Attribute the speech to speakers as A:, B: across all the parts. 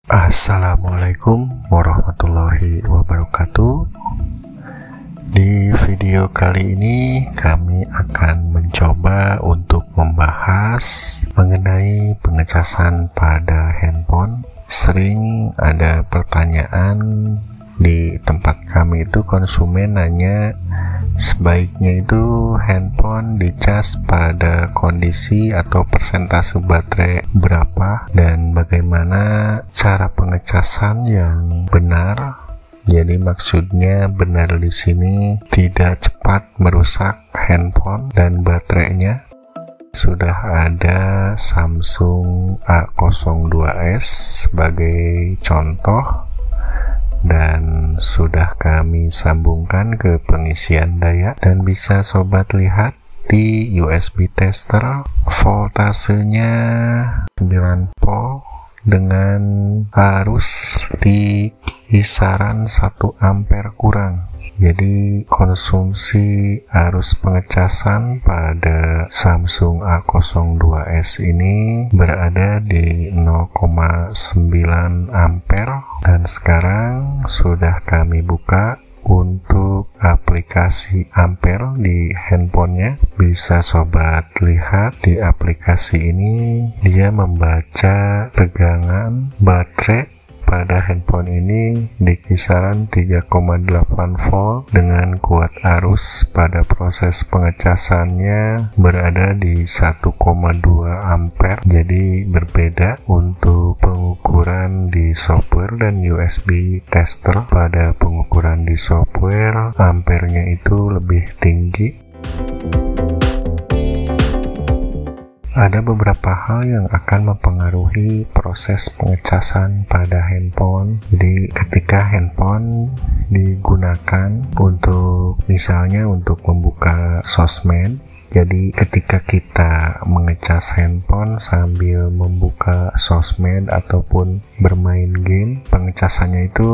A: Assalamualaikum warahmatullahi wabarakatuh. Di video kali ini kami akan mencoba untuk membahas mengenai pengecasan pada handphone. Sering ada pertanyaan di tempat kami itu, konsumen nanya sebaiknya itu handphone dicas pada kondisi atau persentase baterai berapa dan bagaimana cara pengecasan yang benar. Jadi maksudnya benar di sini tidak cepat merusak handphone dan baterainya. Sudah ada Samsung A02s sebagai contoh dan sudah kami sambungkan ke pengisian daya, dan bisa sobat lihat di USB tester voltasenya 9 volt dengan arus di kisaran 1 ampere kurang. Jadi konsumsi arus pengecasan pada Samsung A02s ini berada di 0,9 ampere, dan sekarang sudah kami buka untuk aplikasi ampere di handphonenya. Bisa sobat lihat di aplikasi ini dia membaca tegangan baterai pada handphone ini di kisaran 3,8 volt dengan kuat arus pada proses pengecasannya berada di 1,2 ampere. Jadi berbeda untuk pengukuran di software dan USB tester. Pada pengukuran di software ampernya itu lebih tinggi. Ada beberapa hal yang akan mempengaruhi proses pengecasan pada handphone. Jadi ketika handphone digunakan untuk misalnya untuk membuka sosmed, jadi ketika kita mengecas handphone sambil membuka sosmed ataupun bermain game, pengecasannya itu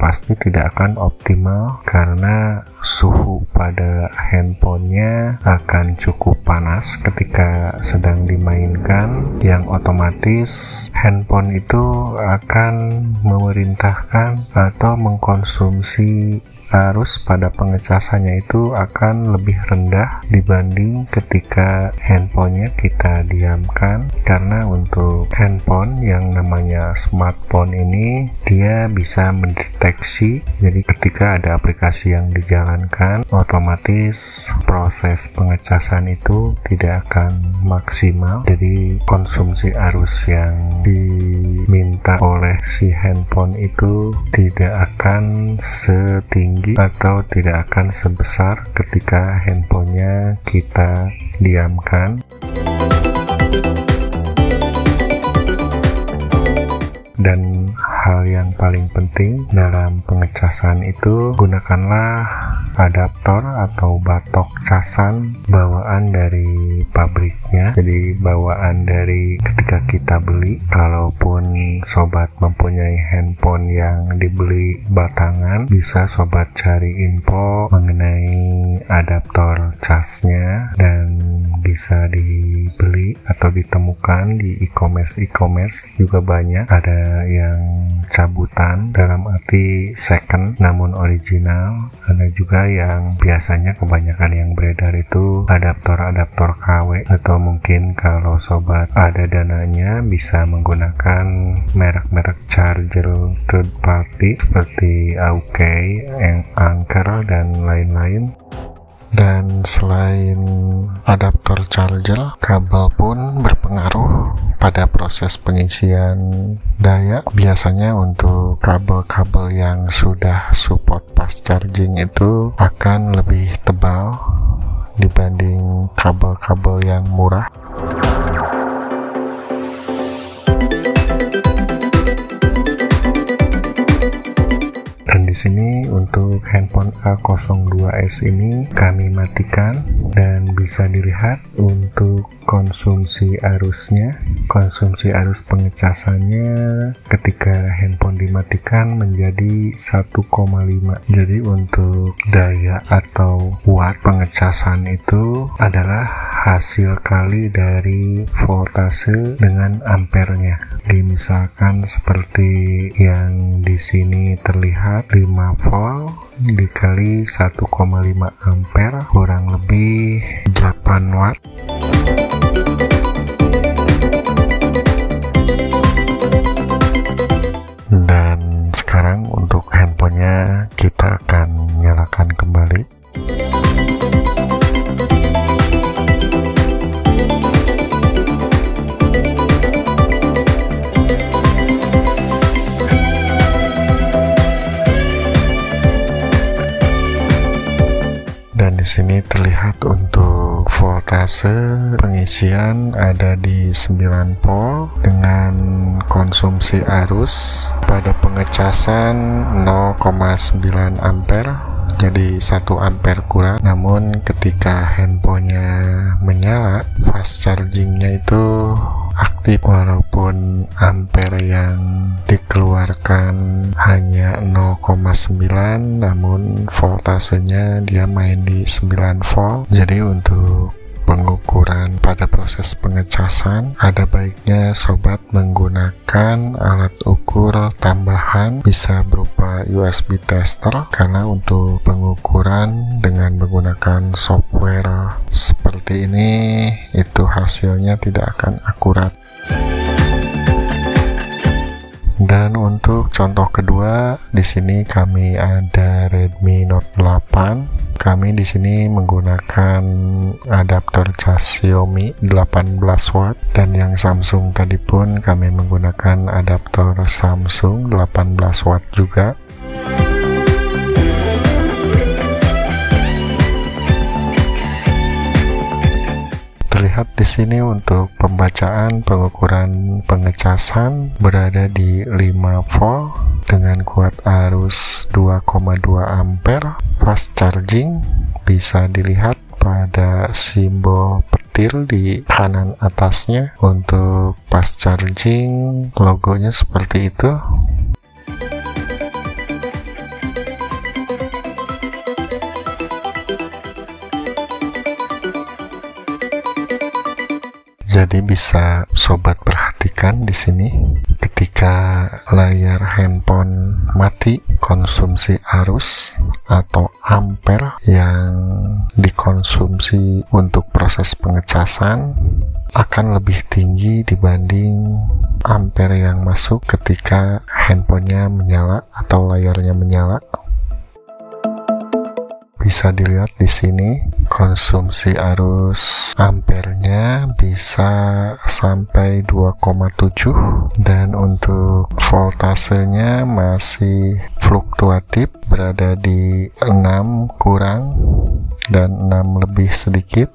A: pasti tidak akan optimal karena suhu pada handphonenya akan cukup panas ketika sedang dimainkan, yang otomatis handphone itu akan memerintahkan atau mengkonsumsi arus pada pengecasannya itu akan lebih rendah dibanding ketika handphonenya kita diamkan. Karena untuk handphone yang namanya smartphone ini dia bisa mendeteksi, jadi ketika ada aplikasi yang dijalankan otomatis proses pengecasan itu tidak akan maksimal. Jadi konsumsi arus yang diminta oleh si handphone itu tidak akan setinggi atau tidak akan sebesar ketika handphonenya kita diamkan. Dan hal yang paling penting dalam pengecasan itu, gunakanlah adaptor atau batok casan bawaan dari pabriknya. Jadi bawaan dari ketika kita beli. Kalaupun sobat mempunyai handphone yang dibeli batangan, bisa sobat cari info mengenai adaptor casnya dan bisa dibeli atau ditemukan di e-commerce juga banyak. Ada yang cabutan dalam arti second namun original, ada juga yang biasanya kebanyakan yang beredar itu adaptor KW, atau mungkin kalau sobat ada dananya bisa menggunakan merek-merek charger third party seperti AUK, Anker dan lain-lain. Dan selain adaptor charger, kabel pun berpengaruh pada proses pengisian daya. Biasanya untuk kabel-kabel yang sudah support fast charging itu akan lebih tebal dibanding kabel-kabel yang murah. Dan di sini untuk handphone A02s ini kami matikan, dan bisa dilihat untuk konsumsi arusnya. Konsumsi arus pengecasannya ketika handphone dimatikan menjadi 1,5. Jadi untuk daya atau watt pengecasan itu adalah hasil kali dari voltase dengan ampernya. Misalkan seperti yang di sini terlihat 5 volt dikali 1,5 ampere kurang lebih 8 watt. Dan sekarang untuk handphonenya kita akan nyalakan kembali. Dan di sini terlihat untuk voltase pengisian ada di 9 volt dengan konsumsi arus pada pengecasan 0,9 ampere, jadi 1 ampere kurang. Namun ketika handphonenya menyala, fast chargingnya itu aktif walaupun ampere yang dikeluarkan hanya 0,9, namun voltasenya dia main di 9 volt. Jadi untuk pengukuran pada proses pengecasan ada baiknya sobat menggunakan alat ukur tambahan, bisa berupa USB tester, karena untuk pengukuran dengan menggunakan software seperti ini itu hasilnya tidak akan akurat. Dan untuk contoh kedua, di sini kami ada Redmi Note 8. Kami di sini menggunakan adaptor cas Xiaomi 18 watt, dan yang Samsung tadi pun kami menggunakan adaptor Samsung 18 watt juga. Terlihat di sini untuk pembacaan pengukuran pengecasan berada di 5 volt dengan kuat arus 2,2 ampere. Fast charging bisa dilihat pada simbol petir di kanan atasnya. Untuk fast charging logonya seperti itu. Jadi bisa sobat perhatikan di sini, ketika layar handphone mati, konsumsi arus atau ampere yang dikonsumsi untuk proses pengecasan akan lebih tinggi dibanding ampere yang masuk ketika handphonenya menyala atau layarnya menyala. Bisa dilihat di sini konsumsi arus ampernya bisa sampai 2,7, dan untuk voltasenya masih fluktuatif berada di 6 kurang dan 6 lebih sedikit.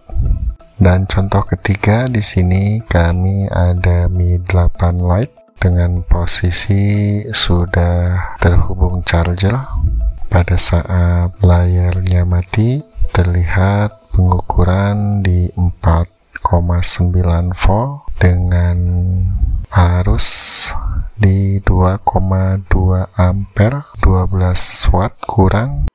A: Dan contoh ketiga di sini kami ada Mi 8 Lite dengan posisi sudah terhubung charger. Pada saat layarnya mati, terlihat pengukuran di 4,9 volt dengan arus di 2,2 ampere, 12 watt kurang.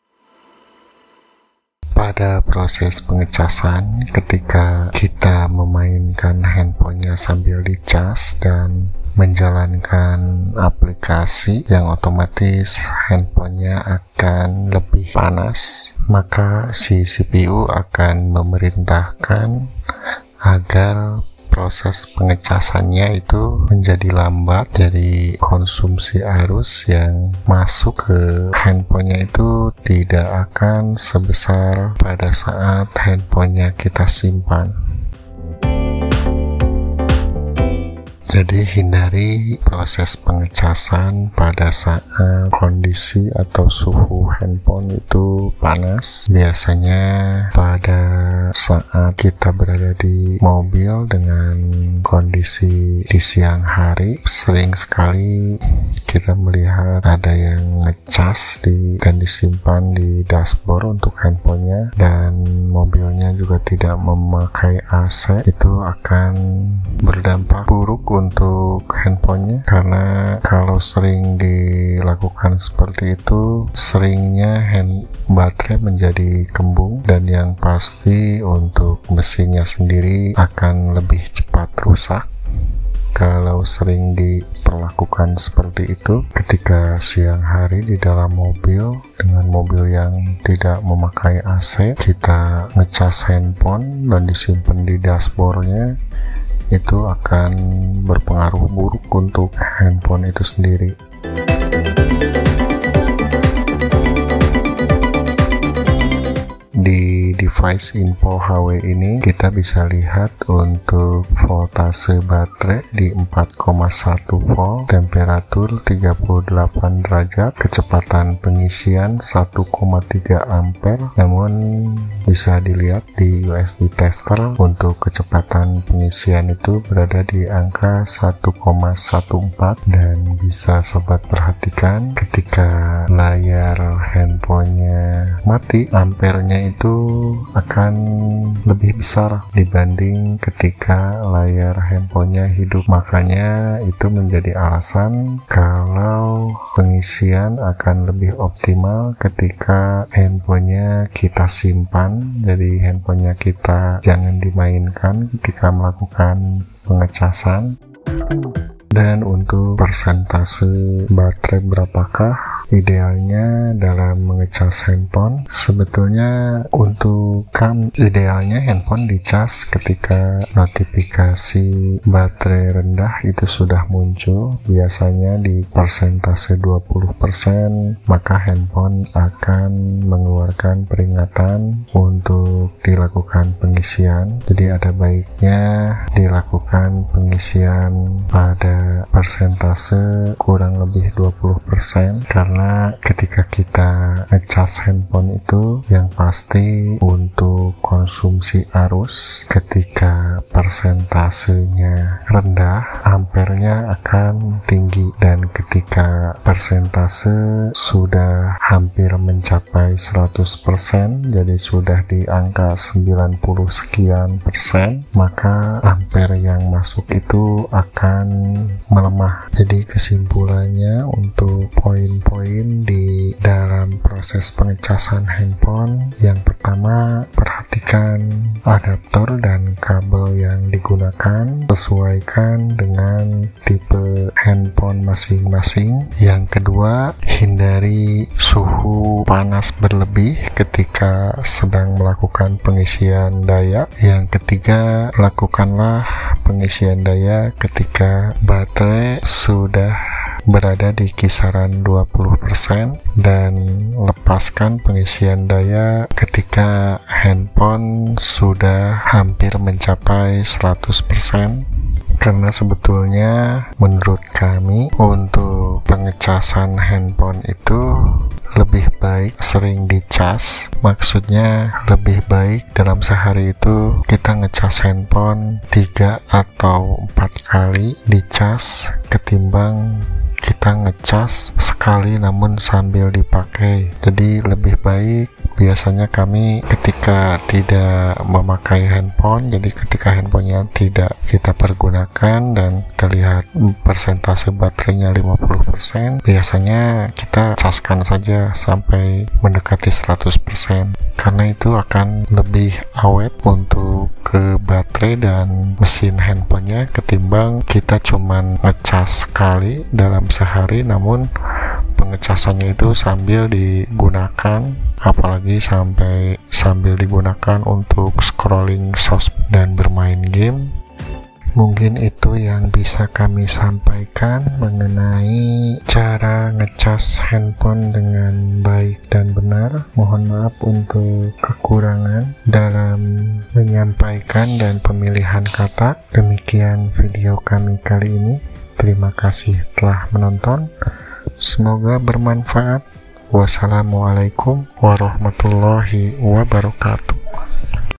A: Pada proses pengecasan, ketika kita memainkan handphonenya sambil dicas dan menjalankan aplikasi yang otomatis handphonenya akan lebih panas, maka si CPU akan memerintahkan agar proses pengecasannya itu menjadi lambat. Jadi konsumsi arus yang masuk ke handphonenya itu tidak akan sebesar pada saat handphonenya kita simpan. Jadi hindari proses pengecasan pada saat kondisi atau suhu handphone itu panas. Biasanya pada saat kita berada di mobil dengan kondisi di siang hari, sering sekali kita melihat ada yang ngecas dan disimpan di dashboard untuk handphonenya, dan mobilnya juga tidak memakai AC, itu akan berdampak buruk untuk handphonenya, karena kalau sering dilakukan seperti itu, seringnya baterai menjadi kembung, dan yang pasti untuk mesinnya sendiri akan lebih cepat rusak kalau sering diperlakukan seperti itu. Ketika siang hari di dalam mobil dengan mobil yang tidak memakai AC, kita ngecas handphone dan disimpan di dashboardnya, itu akan berpengaruh buruk untuk handphone itu sendiri. Di device info HW ini kita bisa lihat untuk voltase baterai di 4,1 volt, temperatur 38 derajat, kecepatan pengisian 1,3 ampere. Namun bisa dilihat di USB tester untuk kecepatan pengisian itu berada di angka 1,14, dan bisa sobat perhatikan ketika layar handphonenya mati, ampernya itu akan lebih besar dibanding ketika layar handphonenya hidup. Makanya itu menjadi alasan kalau pengisian akan lebih optimal ketika handphonenya kita simpan. Jadi handphonenya kita jangan dimainkan ketika melakukan pengecasan. Dan untuk persentase baterai berapakah idealnya dalam mengecas handphone? Sebetulnya untuk idealnya handphone dicas ketika notifikasi baterai rendah itu sudah muncul, biasanya di persentase 20%, maka handphone akan mengeluarkan peringatan untuk dilakukan pengisian. Jadi ada baiknya dilakukan pengisian pada persentase kurang lebih 20%, karena ketika kita ngecas handphone itu yang pasti untuk konsumsi arus ketika persentasenya rendah, ampernya akan tinggi, dan ketika persentase sudah hampir mencapai 100%, jadi sudah di angka 90 sekian persen, maka ampere yang masuk itu akan melemah. Jadi kesimpulannya untuk poin-poin di dalam proses pengecasan handphone, yang pertama, perhatikan adaptor dan kabel yang digunakan, sesuaikan dengan tipe handphone masing-masing. Yang kedua, hindari suhu panas berlebih ketika sedang melakukan pengisian daya. Yang ketiga, lakukanlah pengisian daya ketika baterai sudah berada di kisaran 20%, dan lepaskan pengisian daya ketika handphone sudah hampir mencapai 100%. Karena sebetulnya menurut kami untuk pengecasan handphone itu lebih baik sering dicas. Maksudnya lebih baik dalam sehari itu kita ngecas handphone 3 atau 4 kali dicas, ketimbang kita ngecas sekali namun sambil dipakai. Jadi lebih baik biasanya kami ketika tidak memakai handphone, jadi ketika handphonenya tidak kita pergunakan dan terlihat persentase baterainya 50%, biasanya kita caskan saja sampai mendekati 100%, karena itu akan lebih awet untuk ke baterai dan mesin handphonenya ketimbang kita cuman ngecas sekali dalam sehari namun pengecasannya itu sambil digunakan, apalagi sambil digunakan untuk scrolling sosmed dan bermain game. Mungkin itu yang bisa kami sampaikan mengenai cara ngecas handphone dengan baik dan benar. Mohon maaf untuk kekurangan dalam menyampaikan dan pemilihan kata. Demikian video kami kali ini. Terima kasih telah menonton. Semoga bermanfaat. Wassalamualaikum warahmatullahi wabarakatuh.